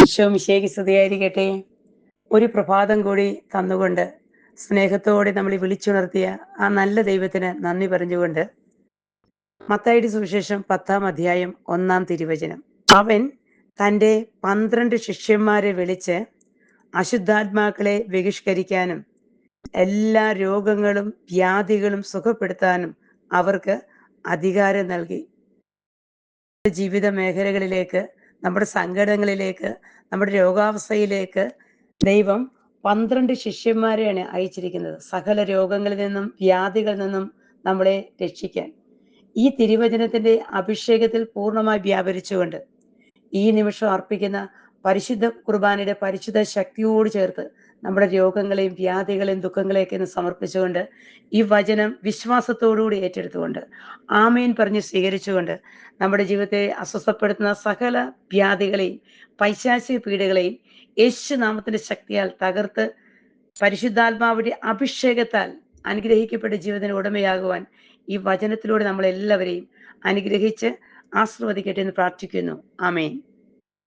ഈശോ മിശിഹായ്ക്ക് സ്തുതിയായിരിക്കട്ടെ. ഒരു പ്രഭാതം കൂടി തന്നുകൊണ്ട് സ്നേഹത്തോടെ നമ്മളെ വിളിച്ചുണർത്തിയ ആ നല്ല ദൈവത്തിന് നന്ദി പറഞ്ഞുകൊണ്ട് മത്തായിയുടെ സുവിശേഷം 10-ാം അധ്യായം 1-ാം തിരുവചനം. അവൻ തൻ്റെ 12 ശിഷ്യന്മാരെ വിളിച്ച് അശുദ്ധാത്മാക്കളെ ബഹിഷ്കരിക്കാനും എല്ലാ രോഗങ്ങളും വ്യാധികളും സുഖപ്പെടുത്താനും അവർക്ക് അധികാരം നൽകി. ജീവിത മേഖലകളിലേക്ക്, നമ്മുടെ സങ്കടങ്ങളിലേക്ക്, നമ്മുടെ രോഗാവസ്ഥയിലേക്ക് ദൈവം 12 ശിഷ്യന്മാരെയാണ് അയച്ചിരിക്കുന്നത്, സകല രോഗങ്ങളിൽ നിന്നും വ്യാധികളിൽ നിന്നും നമ്മളെ രക്ഷിക്കാൻ. ഈ തിരുവചനത്തിന്റെ അഭിഷേകത്തിൽ പൂർണ്ണമായി വ്യാപരിച്ചുകൊണ്ട് ഈ നിമിഷം അർപ്പിക്കുന്ന പരിശുദ്ധ കുർബാനയുടെ പരിശുദ്ധ ശക്തിയോട് ചേർത്ത് നമ്മുടെ രോഗങ്ങളെയും വ്യാധികളെയും ദുഃഖങ്ങളെയൊക്കെ ഒന്ന് സമർപ്പിച്ചുകൊണ്ട് ഈ വചനം വിശ്വാസത്തോടുകൂടി ഏറ്റെടുത്തുകൊണ്ട് ആമേൻ പറഞ്ഞ് സ്വീകരിച്ചുകൊണ്ട് നമ്മുടെ ജീവിതത്തെ അസ്വസ്ഥപ്പെടുത്തുന്ന സകല വ്യാധികളെയും പൈശാചിക പീഡകളെയും യേശുനാമത്തിന്റെ ശക്തിയാൽ തകർത്ത് പരിശുദ്ധാത്മാവിന്റെ അഭിഷേകത്താൽ അനുഗ്രഹിക്കപ്പെട്ട ജീവിതത്തിന് ഉടമയാകുവാൻ ഈ വചനത്തിലൂടെ നമ്മളെല്ലാവരെയും അനുഗ്രഹിച്ച് ആശീർവദിക്കട്ടെ എന്ന് പ്രാർത്ഥിക്കുന്നു. ആമേൻ.